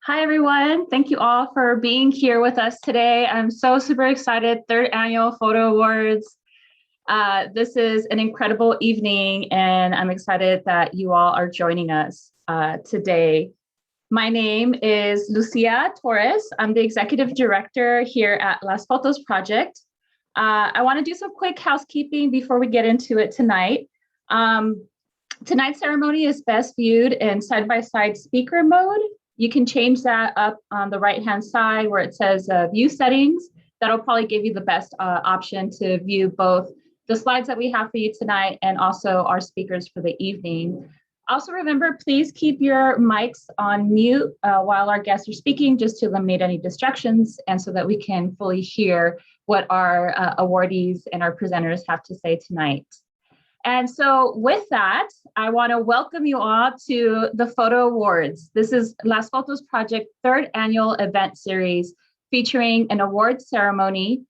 Hi, everyone. Thank you all for being here with us today. I'm so super excited. Third annual Photo Awards. This is an incredible evening, and I'm excited that you all are joining us today. My name is Lucia Torres. I'm the executive director here at Las Fotos Project. I want to do some quick housekeeping before we get into it tonight. Tonight's ceremony is best viewed in side-by-side speaker mode. You can change that up on the right-hand side where it says view settings. That'll probably give you the best option to view both the slides that we have for you tonight and also our speakers for the evening. Also remember, please keep your mics on mute while our guests are speaking, just to eliminate any distractions and so that we can fully hear what our awardees and our presenters have to say tonight. And so with that, I want to welcome you all to the Photo Awards. This is Las Fotos Project third annual event series featuring an awards ceremony,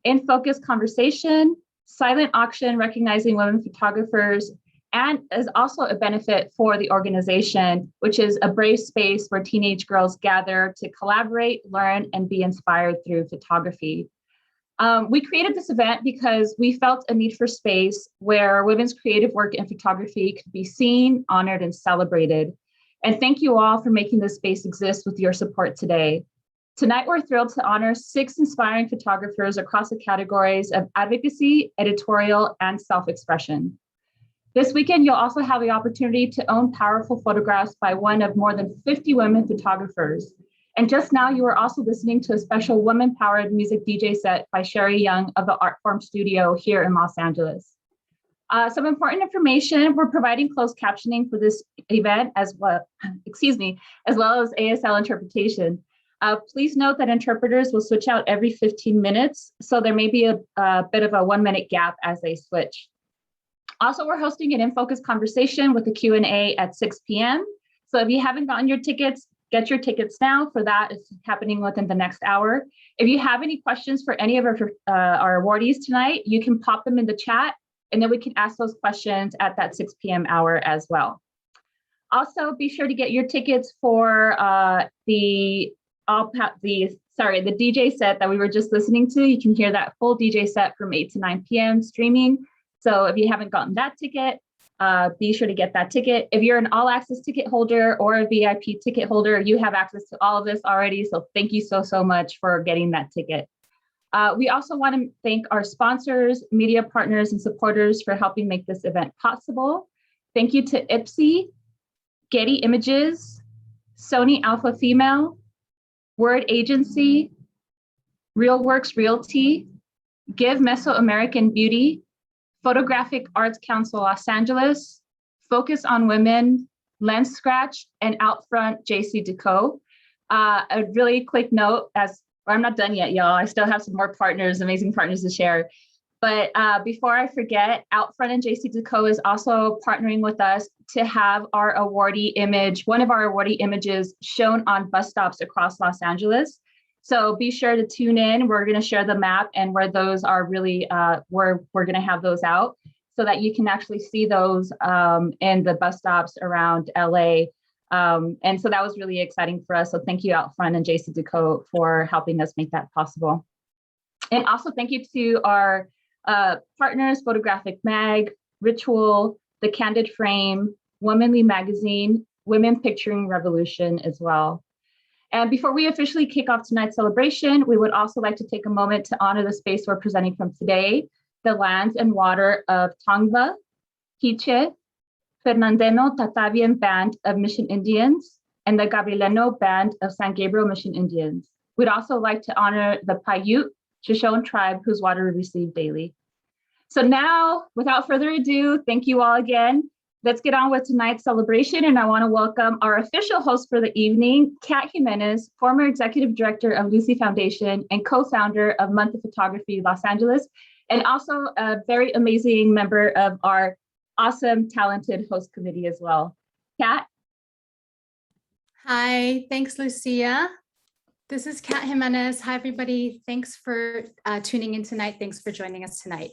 in-focus conversation, silent auction recognizing women photographers, and is also a benefit for the organization, which is a brave space where teenage girls gather to collaborate, learn, and be inspired through photography. We created this event because we felt a need for space where women's creative work in photography could be seen, honored, and celebrated. And thank you all for making this space exist with your support today. Tonight, we're thrilled to honor 6 inspiring photographers across the categories of advocacy, editorial, and self-expression. This weekend, you'll also have the opportunity to own powerful photographs by one of more than 50 women photographers. And just now, you are also listening to a special woman-powered music DJ set by Sherry Young of the Artform Studio here in Los Angeles. Some important information: we're providing closed captioning for this event as well, as well as ASL interpretation. Please note that interpreters will switch out every 15 minutes, so there may be a bit of a 1-minute gap as they switch. Also, we're hosting an in-focus conversation with a Q&A at 6 p.m. So if you haven't gotten your tickets, get your tickets now. For that, it's happening within the next hour. If you have any questions for any of our awardees tonight, you can pop them in the chat, and then we can ask those questions at that 6 p.m. hour as well. Also, be sure to get your tickets for the DJ set that we were just listening to. You can hear that full DJ set from 8 to 9 p.m. streaming. So if you haven't gotten that ticket, be sure to get that ticket. If you're an all-access ticket holder or a VIP ticket holder, you have access to all of this already. So thank you so much for getting that ticket. We also want to thank our sponsors, media partners, and supporters for helping make this event possible. Thank you to Ipsy, Getty Images, Sony Alpha Female, Word Agency, RealWorks Realty, Give Mesoamerican Beauty, Photographic Arts Council Los Angeles, Focus on Women, Lens Scratch, and Outfront JC Deco. A really quick note, I'm not done yet, y'all. I still have some more partners, amazing partners to share. But before I forget, Outfront and JC Deco is also partnering with us to have our awardee image, one of our awardee images shown on bus stops across Los Angeles. So be sure to tune in. We're going to share the map and where those are really, where we're going to have those out so that you can actually see those in the bus stops around LA. And so that was really exciting for us. So thank you, Outfront and JC Deco, for helping us make that possible. And also thank you to our partners, Photographic Mag, Ritual, The Candid Frame, Womanly Magazine, Women Picturing Revolution as well. And before we officially kick off tonight's celebration, we would also like to take a moment to honor the space we're presenting from today, the lands and water of Tongva, Quiche, Fernandino Tatavian Band of Mission Indians, and the Gabrieleno Band of San Gabriel Mission Indians. We'd also like to honor the Paiute Shoshone tribe whose water we receive daily. So now, without further ado, thank you all again. Let's get on with tonight's celebration, and I want to welcome our official host for the evening, Kat Jimenez, former executive director of Lucy Foundation and co-founder of Month of Photography Los Angeles, and also a very amazing member of our awesome, talented host committee as well. Kat? Hi, thanks, Lucia. This is Kat Jimenez. Hi, everybody. Thanks for tuning in tonight. Thanks for joining us tonight.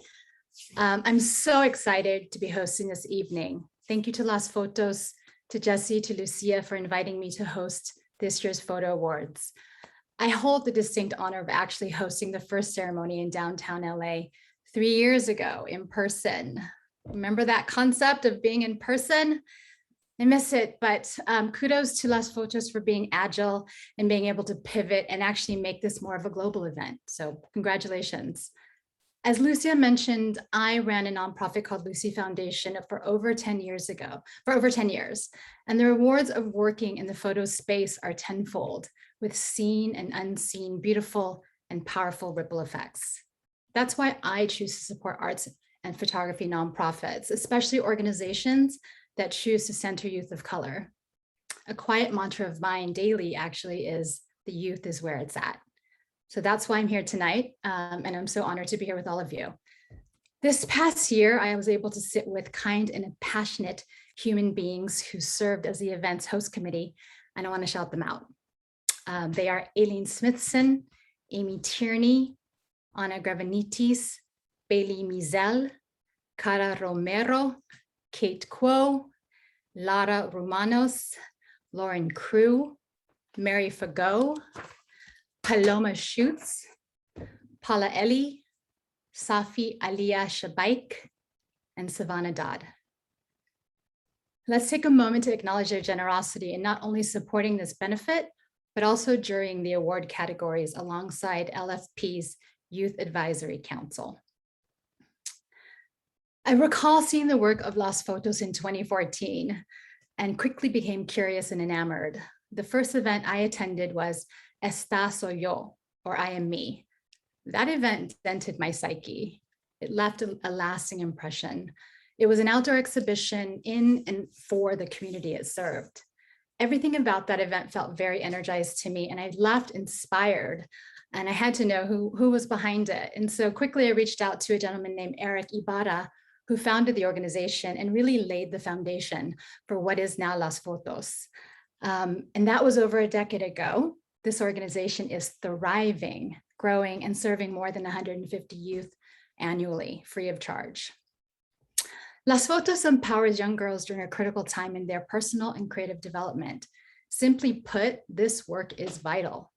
I'm so excited to be hosting this evening. Thank you to Las Fotos, to Jesse, to Lucia for inviting me to host this year's Photo Awards. I hold the distinct honor of actually hosting the first ceremony in downtown LA 3 years ago in person. Remember that concept of being in person? I miss it, but kudos to Las Fotos for being agile and being able to pivot and actually make this more of a global event. So congratulations. As Lucia mentioned, I ran a nonprofit called Lucy Foundation for over 10 years. And the rewards of working in the photo space are tenfold, with seen and unseen, beautiful and powerful ripple effects. That's why I choose to support arts and photography nonprofits, especially organizations that choose to center youth of color. A quiet mantra of mine daily actually is the youth is where it's at. So that's why I'm here tonight, and I'm so honored to be here with all of you. This past year, I was able to sit with kind and passionate human beings who served as the event's host committee, and I want to shout them out. They are Aileen Smithson, Amy Tierney, Ana Gravenitis, Bailey Mizell, Cara Romero, Kate Kuo, Lara Romanos, Lauren Crew, Mary Fagot, Paloma Schutz, Paula Eli, Safi Aliyah Shabaik, and Savannah Dodd. Let's take a moment to acknowledge their generosity in not only supporting this benefit, but also during the award categories alongside LFP's Youth Advisory Council. I recall seeing the work of Las Fotos in 2014 and quickly became curious and enamored. The first event I attended was Esta Soy Yo, or I Am Me. That event dented my psyche. It left a lasting impression. It was an outdoor exhibition in and for the community it served. Everything about that event felt very energized to me, and I left inspired, and I had to know who was behind it. And so quickly I reached out to a gentleman named Eric Ibarra, who founded the organization and really laid the foundation for what is now Las Fotos. And that was over a decade ago. This organization is thriving, growing, and serving more than 150 youth annually, free of charge. Las Fotos empowers young girls during a critical time in their personal and creative development. Simply put, this work is vital.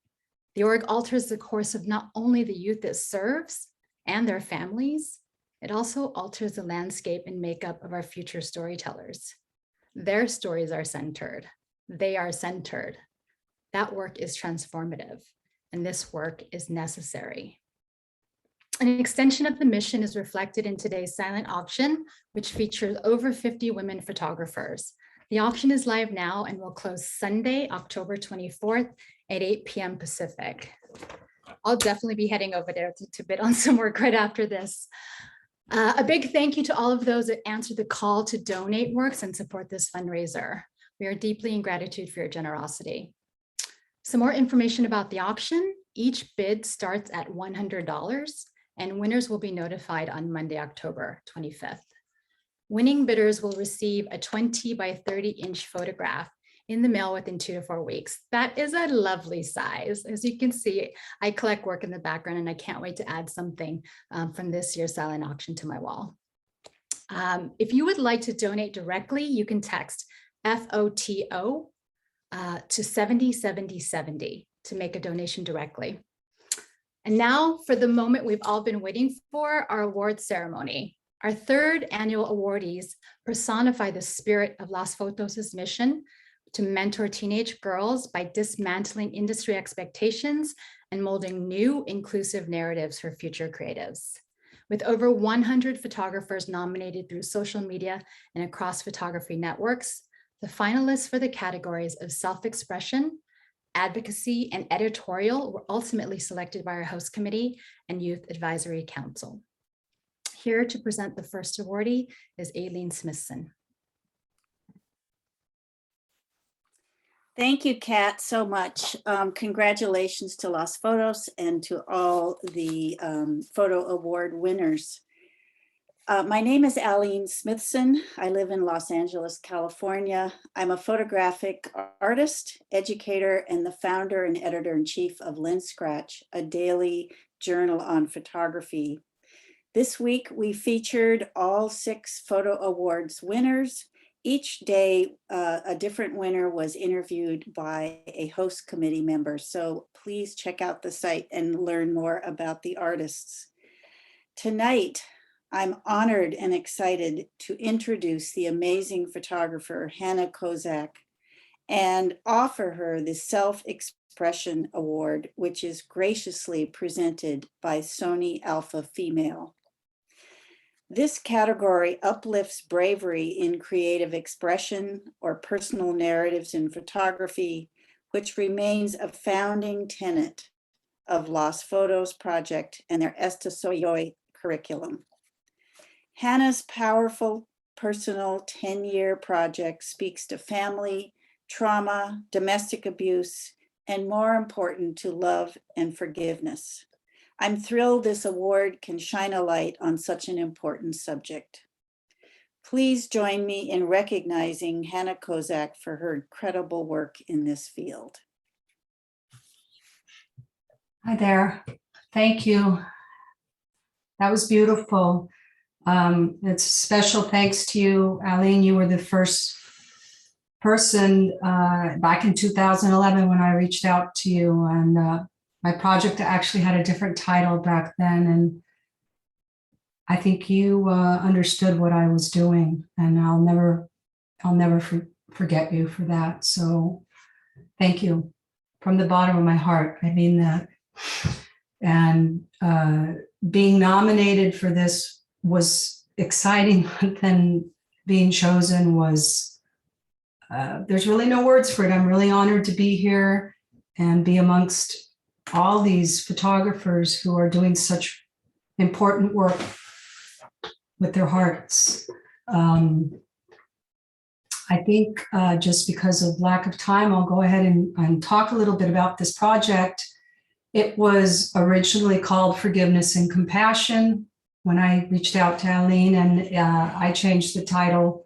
The org alters the course of not only the youth it serves and their families, it also alters the landscape and makeup of our future storytellers. Their stories are centered. They are centered. That work is transformative, and this work is necessary. An extension of the mission is reflected in today's silent auction, which features over 50 women photographers. The auction is live now and will close Sunday, October 24th at 8 p.m. Pacific. I'll definitely be heading over there to bid on some work right after this. A big thank you to all of those that answered the call to donate works and support this fundraiser. We are deeply in gratitude for your generosity. Some more information about the auction. Each bid starts at $100 and winners will be notified on Monday, October 25th. Winning bidders will receive a 20 by 30 inch photograph in the mail within 2 to 4 weeks. That is a lovely size. As you can see, I collect work in the background and I can't wait to add something from this year's silent auction to my wall. If you would like to donate directly, you can text FOTO to 707070 to make a donation directly. And now for the moment we've all been waiting for, our award ceremony. Our third annual awardees personify the spirit of Las Fotos' mission to mentor teenage girls by dismantling industry expectations and molding new inclusive narratives for future creatives. With over 100 photographers nominated through social media and across photography networks, the finalists for the categories of self-expression, advocacy, and editorial were ultimately selected by our host committee and Youth Advisory Council. Here to present the first awardee is Aileen Smithson. Thank you, Kat, so much. Congratulations to Las Fotos and to all the Photo Award winners. My name is Aileen Smithson. I live in Los Angeles, California. I'm a photographic artist, educator, and the founder and editor-in-chief of Lens Scratch, a daily journal on photography. This week, we featured all 6 Photo Awards winners Each day, a different winner was interviewed by a host committee member. So please check out the site and learn more about the artists. Tonight, I'm honored and excited to introduce the amazing photographer, Hannah Kozak, and offer her the Self-Expression Award, which is graciously presented by Sony Alpha Female. This category uplifts bravery in creative expression or personal narratives in photography, which remains a founding tenet of Las Fotos Project and their Esta Soy curriculum. Hannah's powerful personal 10-year project speaks to family, trauma, domestic abuse, and more important, to love and forgiveness. I'm thrilled this award can shine a light on such an important subject. Please join me in recognizing Hannah Kozak for her incredible work in this field. Hi there. Thank you. That was beautiful. It's special thanks to you, Aline. You were the first person back in 2011 when I reached out to you, and my project actually had a different title back then, and I think you understood what I was doing, and I'll never forget you for that. So thank you from the bottom of my heart. I mean that. And being nominated for this was exciting, but then being chosen was, there's really no words for it. I'm really honored to be here and be amongst all these photographers who are doing such important work with their hearts. I think just because of lack of time, I'll go ahead and talk a little bit about this project. It was originally called Forgiveness and Compassion when I reached out to Aline, and I changed the title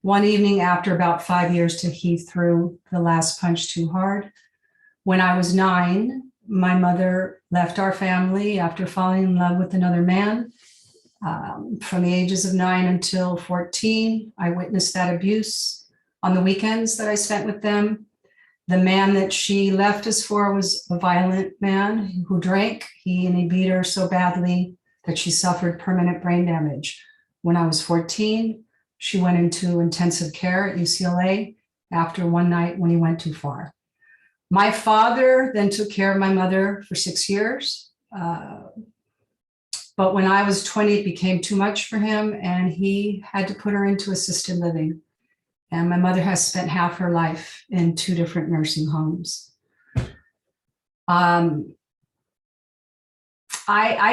one evening after about 5 years to He Threw the Last Punch Too Hard. When I was 9, my mother left our family after falling in love with another man. From the ages of 9 until 14, I witnessed that abuse on the weekends that I spent with them. The man that she left us for was a violent man who drank. He beat her so badly that she suffered permanent brain damage. When I was 14, she went into intensive care at UCLA after one night when he went too far. My father then took care of my mother for 6 years. But when I was 20, it became too much for him, and he had to put her into assisted living. And my mother has spent half her life in 2 different nursing homes. I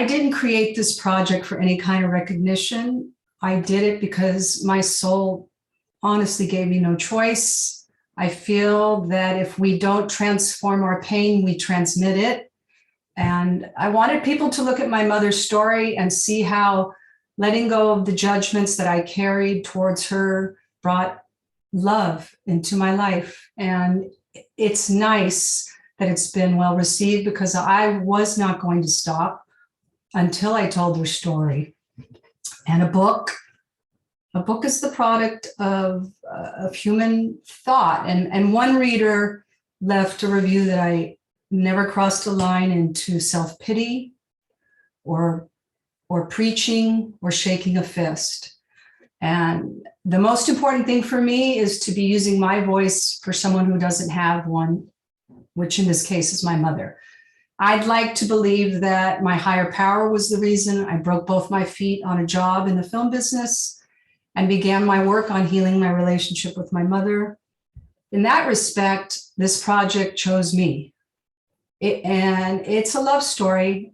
didn't create this project for any kind of recognition. I did it because my soul honestly gave me no choice. I feel that if we don't transform our pain, we transmit it. And I wanted people to look at my mother's story and see how letting go of the judgments that I carried towards her brought love into my life. And it's nice that it's been well received, because I was not going to stop until I told their story. And a book is the product of human thought. And one reader left a review that I never crossed a line into self-pity or preaching or shaking a fist. And the most important thing for me is to be using my voice for someone who doesn't have one, which in this case is my mother. I'd like to believe that my higher power was the reason I broke both my feet on a job in the film business and began my work on healing my relationship with my mother. In that respect, this project chose me. And it's a love story.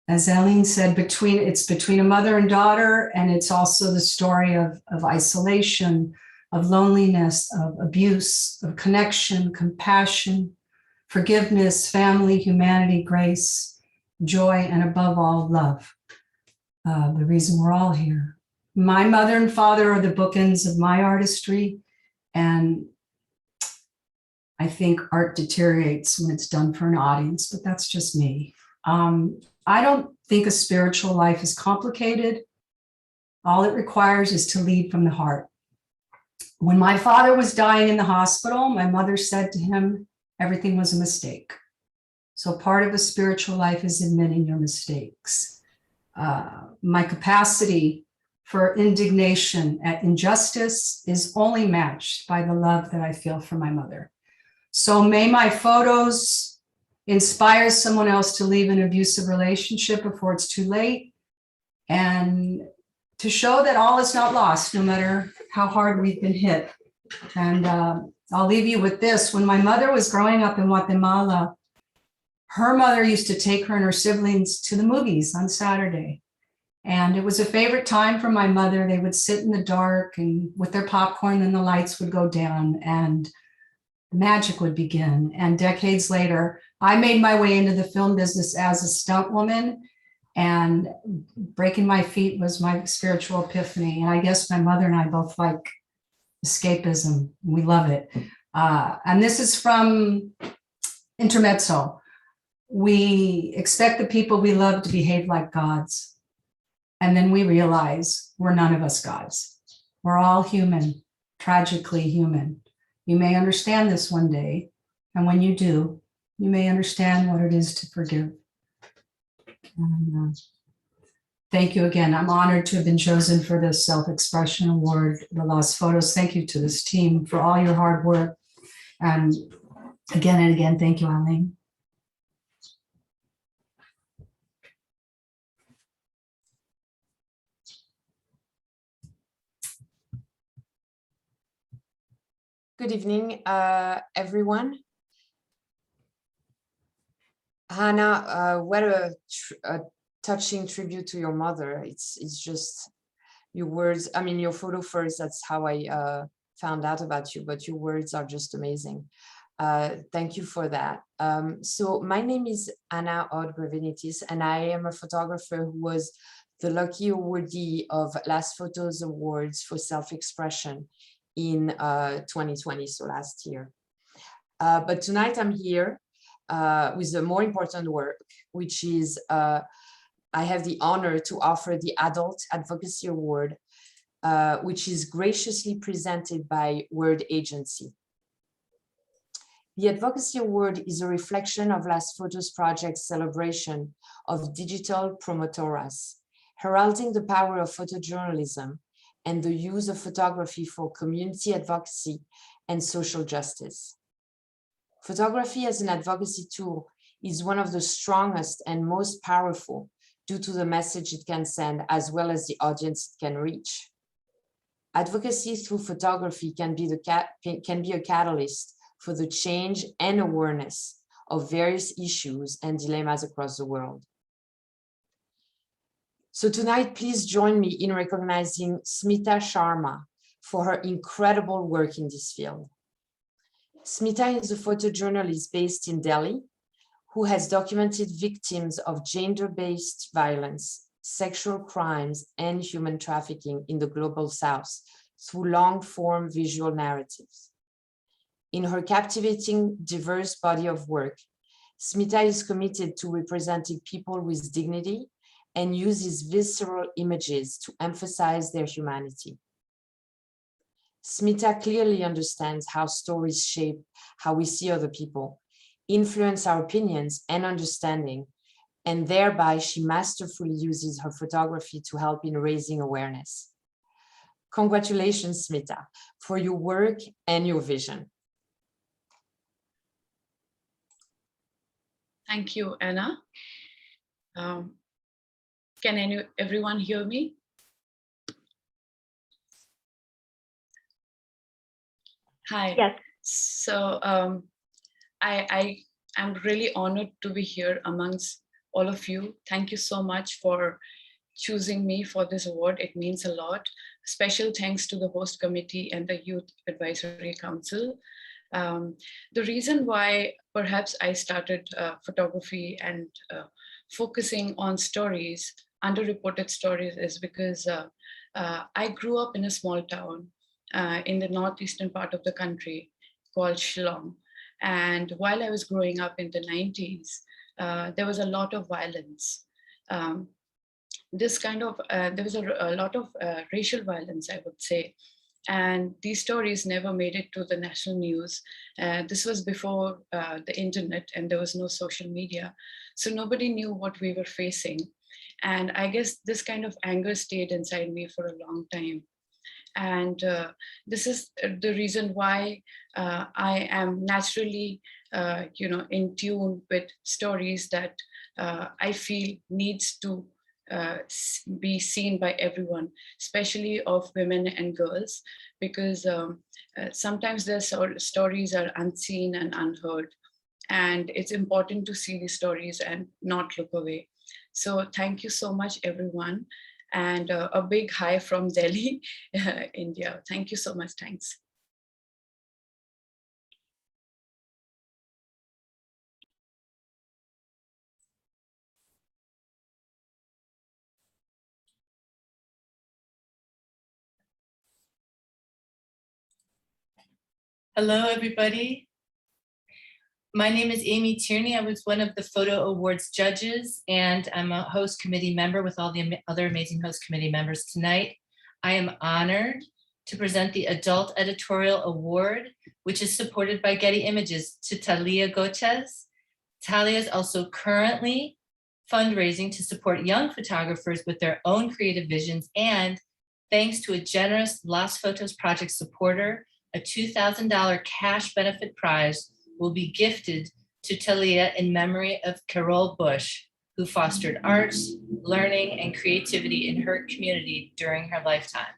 As Aline said, it's between a mother and daughter, and it's also the story of isolation, of loneliness, of abuse, of connection, compassion, forgiveness, family, humanity, grace, joy, and above all, love. The reason we're all here. My mother and father are the bookends of my artistry, and I think art deteriorates when it's done for an audience, but that's just me. I don't think a spiritual life is complicated. All it requires is to lead from the heart. When my father was dying in the hospital, my mother said to him, everything was a mistake. So part of a spiritual life is admitting your mistakes. My capacity for indignation at injustice is only matched by the love that I feel for my mother. So may my photos inspire someone else to leave an abusive relationship before it's too late, and to show that all is not lost, no matter how hard we've been hit. And I'll leave you with this. When my mother was growing up in Guatemala, her mother used to take her and her siblings to the movies on Saturday. And it was a favorite time for my mother. They would sit in the dark and with their popcorn, and the lights would go down and the magic would begin. And decades later, I made my way into the film business as a stunt woman, and breaking my feet was my spiritual epiphany. And I guess my mother and I both like escapism. We love it. And this is from Intermezzo. We expect the people we love to behave like gods. And then we realize we're none of us gods. We're all human, tragically human. You may understand this one day. And when you do, you may understand what it is to forgive. Thank you again. I'm honored to have been chosen for the Self-Expression Award, the Las Fotos. Thank you to this team for all your hard work. And again, thank you, Eileen. Good evening, everyone. Hannah, what a touching tribute to your mother. It's just your words. I mean, your photo first, that's how I found out about you, but your words are just amazing. Thank you for that. So my name is Anna Odd-Grevenitis, and I am a photographer who was the lucky awardee of Las Fotos Awards for self-expression in 2020, so last year. But tonight I'm here with a more important work, which is I have the honor to offer the Adult Advocacy Award, which is graciously presented by Word Agency. The Advocacy Award is a reflection of Las Fotos Project's celebration of digital promotoras, heralding the power of photojournalism and the use of photography for community advocacy and social justice. Photography as an advocacy tool is one of the strongest and most powerful due to the message it can send as well as the audience it can reach. Advocacy through photography can be a catalyst for the change and awareness of various issues and dilemmas across the world. So tonight, please join me in recognizing Smitha Sharma for her incredible work in this field. Smitha is a photojournalist based in Delhi who has documented victims of gender-based violence, sexual crimes, and human trafficking in the global South through long-form visual narratives. In her captivating, diverse body of work, Smitha is committed to representing people with dignity and uses visceral images to emphasize their humanity. Smitha clearly understands how stories shape how we see other people, influence our opinions and understanding, and thereby she masterfully uses her photography to help in raising awareness. Congratulations, Smitha, for your work and your vision. Thank you, Anna. Can everyone hear me? Hi. Yes. So I am really honored to be here amongst all of you. Thank you so much for choosing me for this award. It means a lot. Special thanks to the host committee and the Youth Advisory Council. The reason why perhaps I started photography and focusing on stories, underreported stories, is because I grew up in a small town in the northeastern part of the country called Shillong. And while I was growing up in the 90s, there was a lot of violence. There was a lot of racial violence, I would say. And these stories never made it to the national news. This was before the internet, and there was no social media. So nobody knew what we were facing. And I guess this kind of anger stayed inside me for a long time. And this is the reason why I am naturally, in tune with stories that I feel needs to be seen by everyone, especially of women and girls, because sometimes their stories are unseen and unheard. And it's important to see these stories and not look away. So thank you so much, everyone. And a big hi from Delhi, India. Thank you so much. Thanks. Hello, everybody. My name is Amy Tierney. I was one of the Photo Awards judges, and I'm a host committee member with all the other amazing host committee members tonight. I am honored to present the Adult Editorial Award, which is supported by Getty Images, to Talia Goches. Talia is also currently fundraising to support young photographers with their own creative visions, and thanks to a generous Las Fotos Project supporter, a $2,000 cash benefit prize will be gifted to Talia in memory of Carol Bush, who fostered arts, learning, and creativity in her community during her lifetime.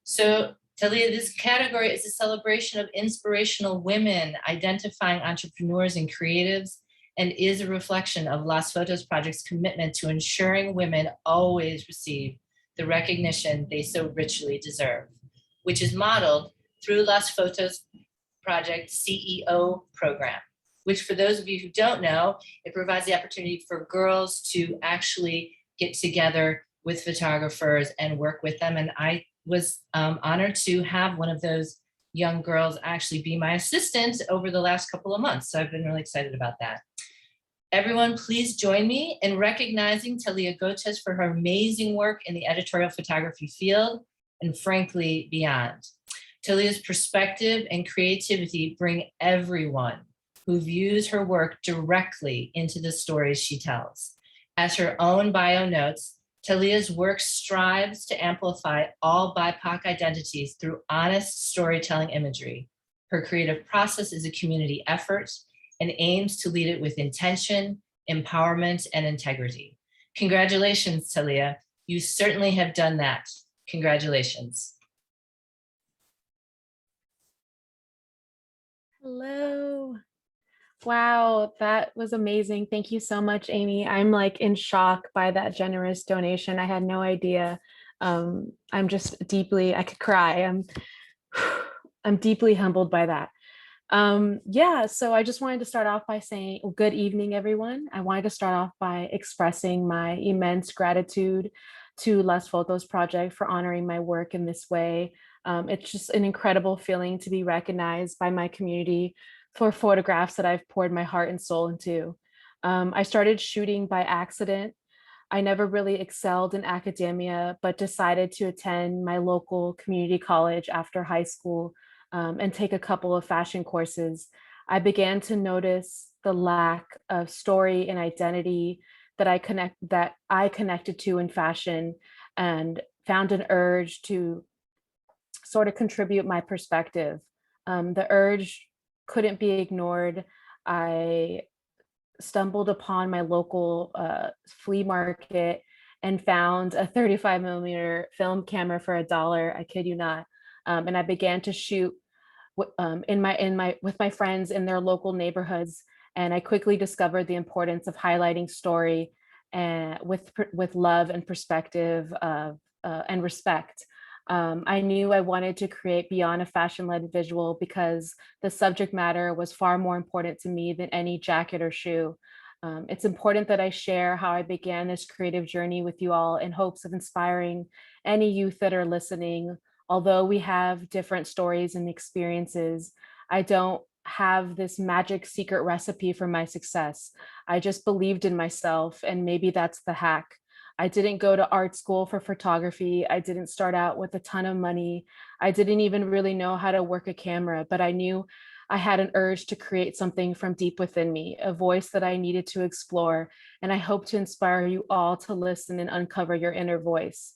So Talia, this category is a celebration of inspirational women identifying entrepreneurs and creatives, and is a reflection of Las Fotos Project's commitment to ensuring women always receive the recognition they so richly deserve, which is modeled through Las Fotos Project CEO program, which, for those of you who don't know, it provides the opportunity for girls to actually get together with photographers and work with them. And I was honored to have one of those young girls actually be my assistant over the last couple of months. So I've been really excited about that. Everyone, please join me in recognizing Talia Goches for her amazing work in the editorial photography field and, frankly, beyond. Talia's perspective and creativity bring everyone who views her work directly into the stories she tells. As her own bio notes, Talia's work strives to amplify all BIPOC identities through honest storytelling imagery. Her creative process is a community effort and aims to lead it with intention, empowerment, and integrity. Congratulations, Talia. You certainly have done that. Congratulations. Hello. Wow, that was amazing. Thank you so much, Amy. I'm like in shock by that generous donation. I had no idea. I'm just I could cry. I'm deeply humbled by that. Yeah, so I just wanted to start off by saying, well, good evening, everyone. I wanted to start off by expressing my immense gratitude to Las Fotos Project for honoring my work in this way. It's just an incredible feeling to be recognized by my community for photographs that I've poured my heart and soul into. I started shooting by accident. I never really excelled in academia, but decided to attend my local community college after high school and take a couple of fashion courses. I began to notice the lack of story and identity that I connected to in fashion, and found an urge to sort of contribute my perspective. The urge couldn't be ignored. I stumbled upon my local flea market and found a 35mm film camera for $1. I kid you not. And I began to shoot with my friends in their local neighborhoods. And I quickly discovered the importance of highlighting story and with love and perspective and respect. I knew I wanted to create beyond a fashion-led visual because the subject matter was far more important to me than any jacket or shoe. It's important that I share how I began this creative journey with you all in hopes of inspiring any youth that are listening. Although we have different stories and experiences, I don't have this magic secret recipe for my success. I just believed in myself, and maybe that's the hack. I didn't go to art school for photography. I didn't start out with a ton of money. I didn't even really know how to work a camera, but I knew I had an urge to create something from deep within me, a voice that I needed to explore. And I hope to inspire you all to listen and uncover your inner voice.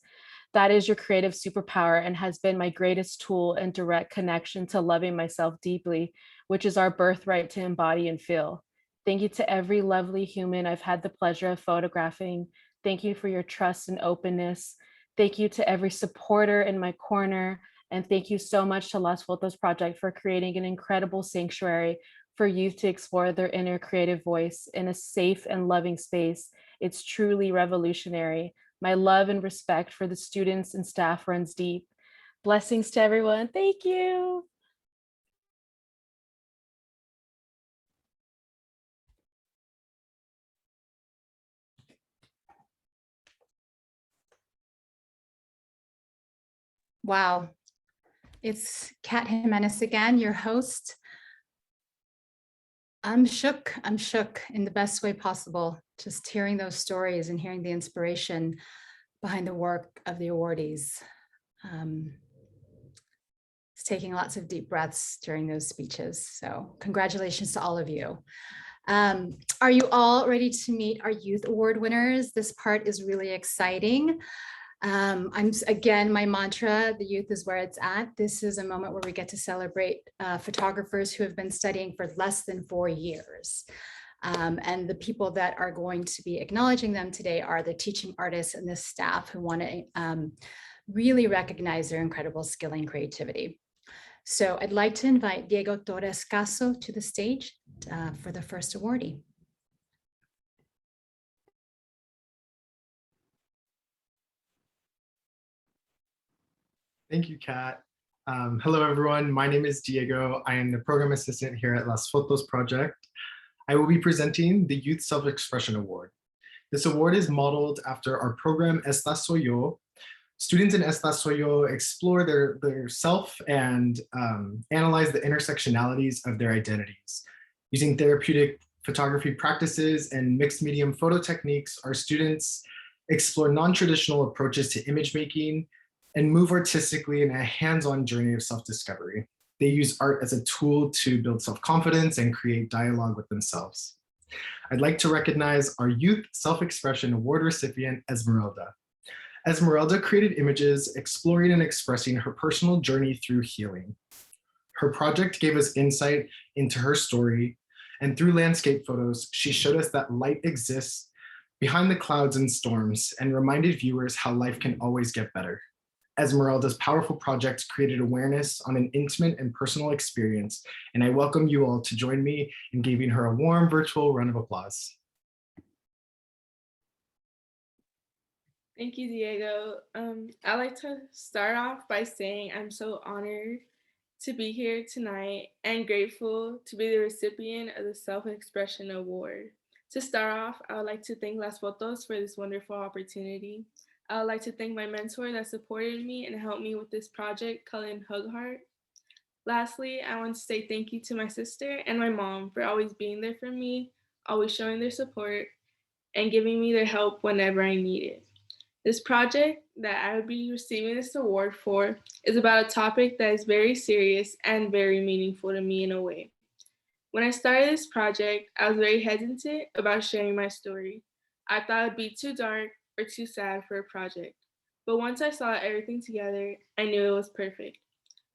That is your creative superpower and has been my greatest tool and direct connection to loving myself deeply, which is our birthright to embody and feel. Thank you to every lovely human I've had the pleasure of photographing. Thank you for your trust and openness. Thank you to every supporter in my corner. And thank you so much to Las Fotos Project for creating an incredible sanctuary for youth to explore their inner creative voice in a safe and loving space. It's truly revolutionary. My love and respect for the students and staff runs deep. Blessings to everyone. Thank you. Wow. It's Kat Jimenez again, your host. I'm shook in the best way possible, just hearing those stories and hearing the inspiration behind the work of the awardees. It's taking lots of deep breaths during those speeches. So congratulations to all of you. Are you all ready to meet our Youth Award winners? This part is really exciting. Again, my mantra, the youth is where it's at. This is a moment where we get to celebrate photographers who have been studying for less than 4 years. And the people that are going to be acknowledging them today are the teaching artists and the staff who want to really recognize their incredible skill and creativity. So I'd like to invite Diego Torres Caso to the stage for the first awardee. Thank you, Kat. Hello, everyone. My name is Diego. I am the program assistant here at Las Fotos Project. I will be presenting the Youth Self-Expression Award. This award is modeled after our program Esta Soy Yo. Students in Esta Soy Yo explore their self and analyze the intersectionalities of their identities. Using therapeutic photography practices and mixed medium photo techniques, our students explore non-traditional approaches to image making and move artistically in a hands-on journey of self-discovery. They use art as a tool to build self-confidence and create dialogue with themselves. I'd like to recognize our Youth Self-Expression Award recipient, Esmeralda. Esmeralda created images exploring and expressing her personal journey through healing. Her project gave us insight into her story, and through landscape photos, she showed us that light exists behind the clouds and storms and reminded viewers how life can always get better. Esmeralda's powerful project created awareness on an intimate and personal experience, and I welcome you all to join me in giving her a warm virtual round of applause. Thank you, Diego. I'd like to start off by saying I'm so honored to be here tonight and grateful to be the recipient of the Self-Expression Award. To start off, I would like to thank Las Fotos for this wonderful opportunity. I would like to thank my mentor that supported me and helped me with this project, Cullen Hughart. Lastly, I want to say thank you to my sister and my mom for always being there for me, always showing their support, and giving me their help whenever I need it. This project that I would be receiving this award for is about a topic that is very serious and very meaningful to me in a way. When I started this project, I was very hesitant about sharing my story. I thought it would be too dark or too sad for a project. But once I saw everything together, I knew it was perfect.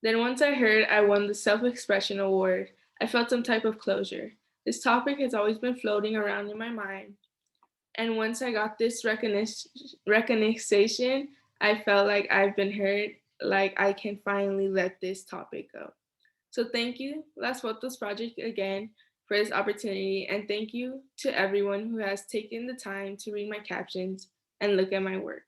Then once I heard I won the Self-Expression Award, I felt some type of closure. This topic has always been floating around in my mind. And once I got this recognition, I felt like I've been heard, like I can finally let this topic go. So thank you, Las Fotos Project, again for this opportunity, and thank you to everyone who has taken the time to read my captions and look at my work.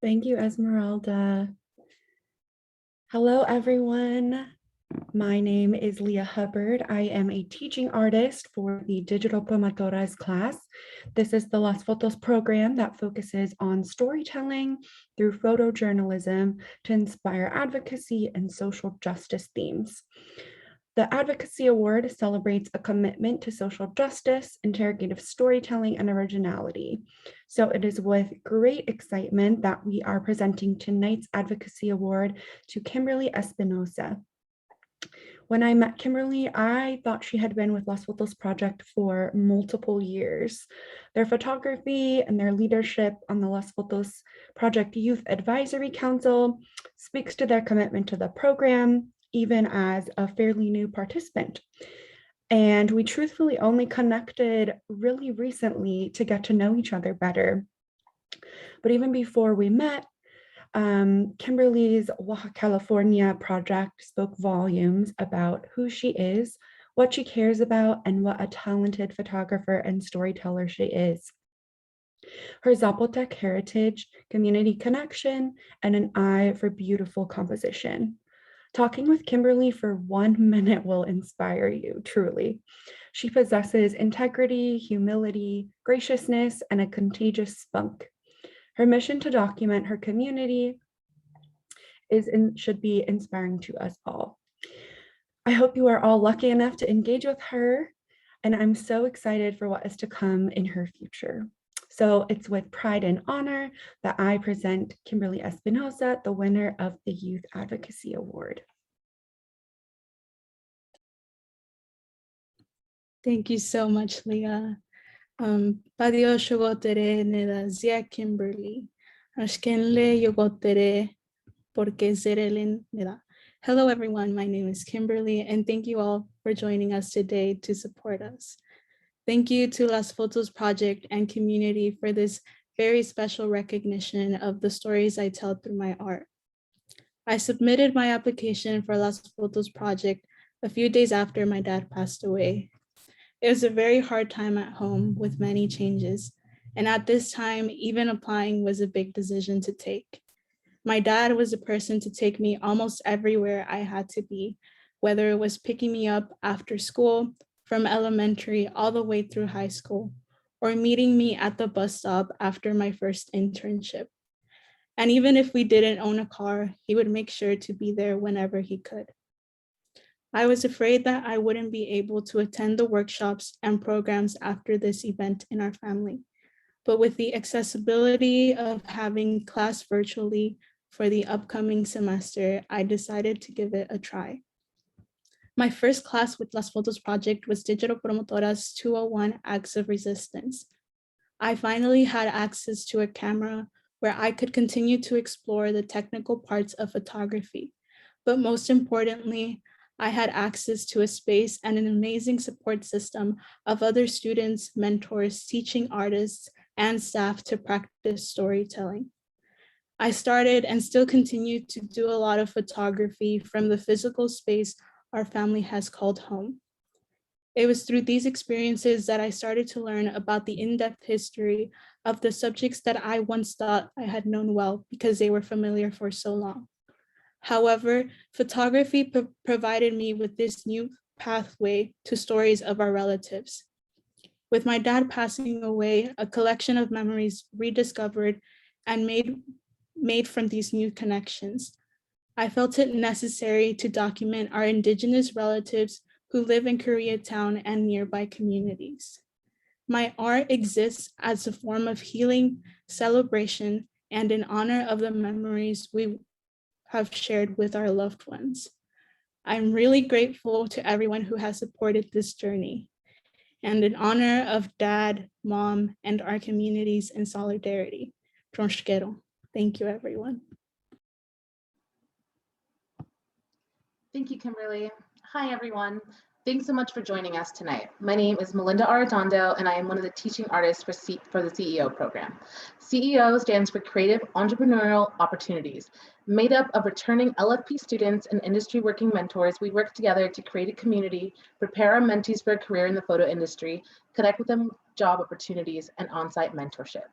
Thank you, Esmeralda. Hello, everyone. My name is Leah Hubbard. I am a teaching artist for the Digital Promotoras class. This is the Las Fotos program that focuses on storytelling through photojournalism to inspire advocacy and social justice themes. The Advocacy Award celebrates a commitment to social justice, interrogative storytelling, and originality. So it is with great excitement that we are presenting tonight's Advocacy Award to Kimberly Espinoza. When I met Kimberly, I thought she had been with Las Fotos Project for multiple years. Their photography and their leadership on the Las Fotos Project Youth Advisory Council speaks to their commitment to the program, even as a fairly new participant. And we truthfully only connected really recently to get to know each other better. But even before we met, Kimberly's Baja California project spoke volumes about who she is, what she cares about, and what a talented photographer and storyteller she is. Her Zapotec heritage, community connection, and an eye for beautiful composition. Talking with Kimberly for 1 minute will inspire you, truly. She possesses integrity, humility, graciousness, and a contagious spunk. Her mission to document her community should be inspiring to us all. I hope you are all lucky enough to engage with her, and I'm so excited for what is to come in her future. So it's with pride and honor that I present Kimberly Espinoza, the winner of the Youth Advocacy Award. Thank you so much, Leah. Padio shogotere neda zia Kimberly. Ashkenle yogotere porque zerelen neda. Hello, everyone. My name is Kimberly, and thank you all for joining us today to support us. Thank you to Las Fotos Project and community for this very special recognition of the stories I tell through my art. I submitted my application for Las Fotos Project a few days after my dad passed away. It was a very hard time at home with many changes, and at this time, even applying was a big decision to take. My dad was a person to take me almost everywhere I had to be, whether it was picking me up after school, from elementary all the way through high school, or meeting me at the bus stop after my first internship. And even if we didn't own a car, he would make sure to be there whenever he could. I was afraid that I wouldn't be able to attend the workshops and programs after this event in our family. But with the accessibility of having class virtually for the upcoming semester, I decided to give it a try. My first class with Las Fotos Project was Digital Promotoras 201 Acts of Resistance. I finally had access to a camera where I could continue to explore the technical parts of photography. But most importantly, I had access to a space and an amazing support system of other students, mentors, teaching artists, and staff to practice storytelling. I started and still continue to do a lot of photography from the physical space our family has called home. It was through these experiences that I started to learn about the in-depth history of the subjects that I once thought I had known well because they were familiar for so long. However, photography provided me with this new pathway to stories of our relatives. With my dad passing away, a collection of memories rediscovered and made from these new connections. I felt it necessary to document our Indigenous relatives who live in Koreatown and nearby communities. My art exists as a form of healing, celebration, and in honor of the memories we have shared with our loved ones. I'm really grateful to everyone who has supported this journey, and in honor of Dad, Mom, and our communities in solidarity. Thank you, everyone. Thank you, Kimberly. Hi, everyone. Thanks so much for joining us tonight. My name is Melinda Arredondo, and I am one of the teaching artists for the CEO program. CEO stands for Creative Entrepreneurial Opportunities. Made up of returning LFP students and industry working mentors, we work together to create a community, prepare our mentees for a career in the photo industry, connect with them with job opportunities, and on-site mentorship.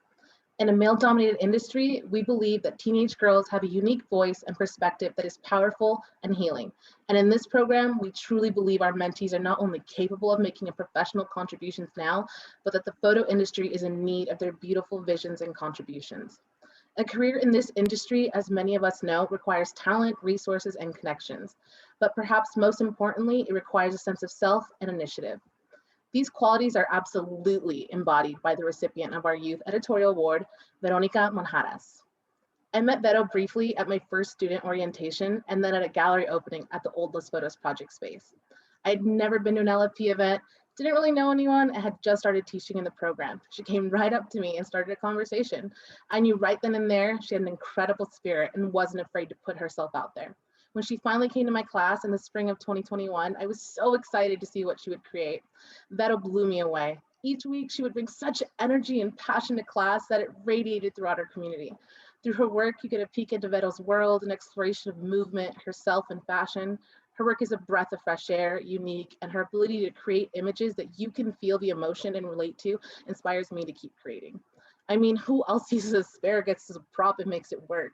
In a male-dominated industry, we believe that teenage girls have a unique voice and perspective that is powerful and healing. And in this program, we truly believe our mentees are not only capable of making a professional contributions now, but that the photo industry is in need of their beautiful visions and contributions. A career in this industry, as many of us know, requires talent, resources, and connections. But perhaps most importantly, it requires a sense of self and initiative. These qualities are absolutely embodied by the recipient of our Youth Editorial Award, Veronica Monjaras. I met Vero briefly at my first student orientation and then at a gallery opening at the old Las Fotos Project space. I had never been to an LFP event, didn't really know anyone, and had just started teaching in the program. She came right up to me and started a conversation. I knew right then and there she had an incredible spirit and wasn't afraid to put herself out there. When she finally came to my class in the spring of 2021, I was so excited to see what she would create. Vero blew me away. Each week, she would bring such energy and passion to class that it radiated throughout our community. Through her work, you get a peek into Vero's world, an exploration of movement, herself, and fashion. Her work is a breath of fresh air, unique, and her ability to create images that you can feel the emotion and relate to inspires me to keep creating. I mean, who else uses asparagus as a prop and makes it work?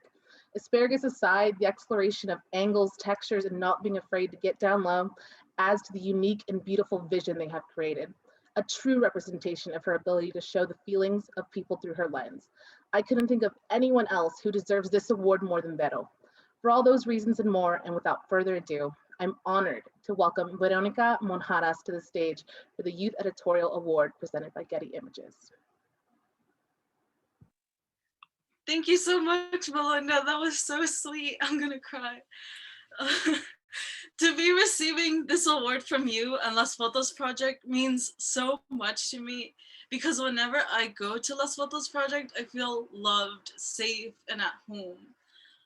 Asparagus aside, the exploration of angles, textures, and not being afraid to get down low adds to the unique and beautiful vision they have created. A true representation of her ability to show the feelings of people through her lens. I couldn't think of anyone else who deserves this award more than Vero. For all those reasons and more, and without further ado, I'm honored to welcome Veronica Monjaras to the stage for the Youth Editorial Award presented by Getty Images. Thank you so much, Melinda. That was so sweet. I'm gonna cry. To be receiving this award from you and Las Fotos Project means so much to me because whenever I go to Las Fotos Project, I feel loved, safe, and at home.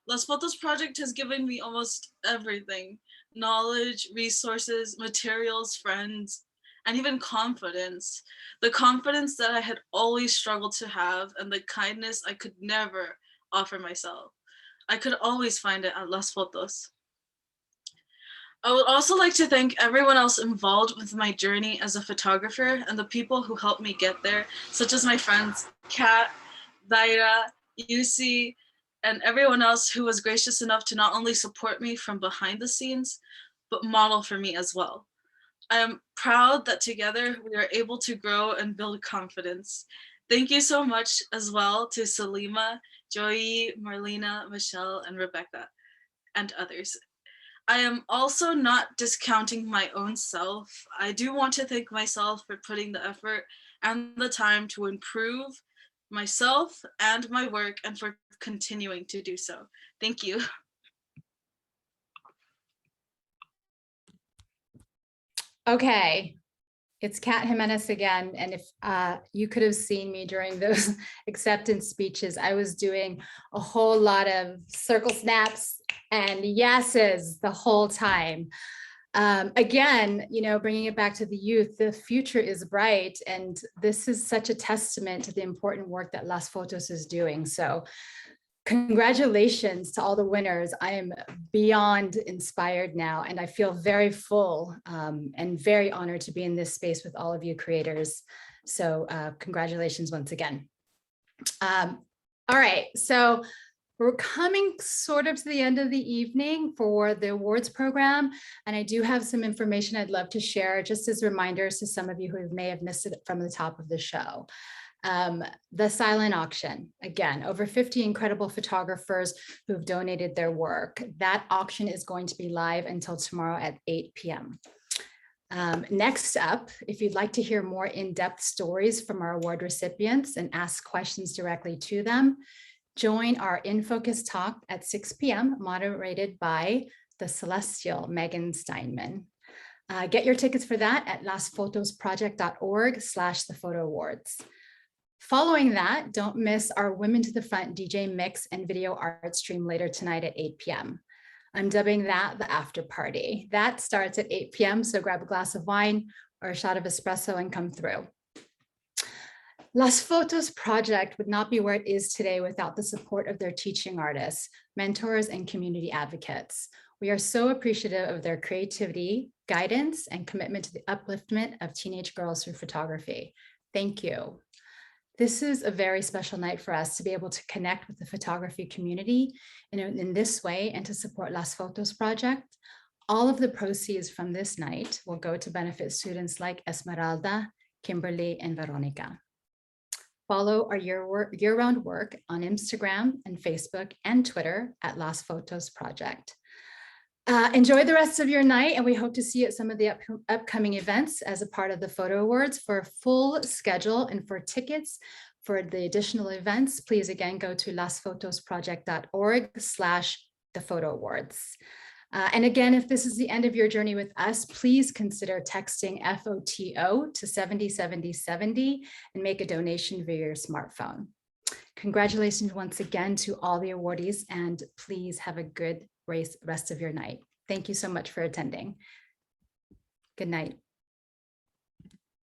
Las Fotos Project has given me almost everything: knowledge, resources, materials, friends, and even confidence. The confidence that I had always struggled to have and the kindness I could never offer myself. I could always find it at Las Fotos. I would also like to thank everyone else involved with my journey as a photographer and the people who helped me get there, such as my friends Kat, Daira, Yusi, and everyone else who was gracious enough to not only support me from behind the scenes, but model for me as well. I am proud that together we are able to grow and build confidence. Thank you so much as well to Salima, Joey, Marlena, Michelle, and Rebecca, and others. I am also not discounting my own self. I do want to thank myself for putting the effort and the time to improve myself and my work and for continuing to do so. Thank you. Okay, it's Kat Jimenez again. And if you could have seen me during those acceptance speeches, I was doing a whole lot of circle snaps and yeses the whole time. Again, you know, bringing it back to the youth, the future is bright. And this is such a testament to the important work that Las Fotos is doing. So congratulations to all the winners. I am beyond inspired now, and I feel very full and very honored to be in this space with all of you creators. So congratulations once again. All right, so we're coming sort of to the end of the evening for the awards program, and I do have some information I'd love to share just as reminders to some of you who may have missed it from the top of the show. The silent auction, again, over 50 incredible photographers who've donated their work. That auction is going to be live until tomorrow at 8 p.m. Next up, if you'd like to hear more in-depth stories from our award recipients and ask questions directly to them, join our In Focus talk at 6 p.m. moderated by the celestial Megan Steinman. Get your tickets for that at lasfotosproject.org/thephotoawards. Following that, don't miss our Women to the Front DJ mix and video art stream later tonight at 8 p.m. I'm dubbing that the after party. That starts at 8 p.m. So grab a glass of wine or a shot of espresso and come through. Las Fotos Project would not be where it is today without the support of their teaching artists, mentors, and community advocates. We are so appreciative of their creativity, guidance, and commitment to the upliftment of teenage girls through photography. Thank you. This is a very special night for us to be able to connect with the photography community in this way and to support Las Fotos Project. All of the proceeds from this night will go to benefit students like Esmeralda, Kimberly, and Veronica. Follow our year-round work on Instagram and Facebook and Twitter at Las Fotos Project. Enjoy the rest of your night, and we hope to see you at some of the upcoming events as a part of the Photo Awards. For a full schedule and for tickets for the additional events, please again go to lasfotosproject.org/thephotoawards. And again, if this is the end of your journey with us, please consider texting FOTO to 707070 and make a donation via your smartphone. Congratulations once again to all the awardees, and please have a good rest of your night. Thank you so much for attending. Good night.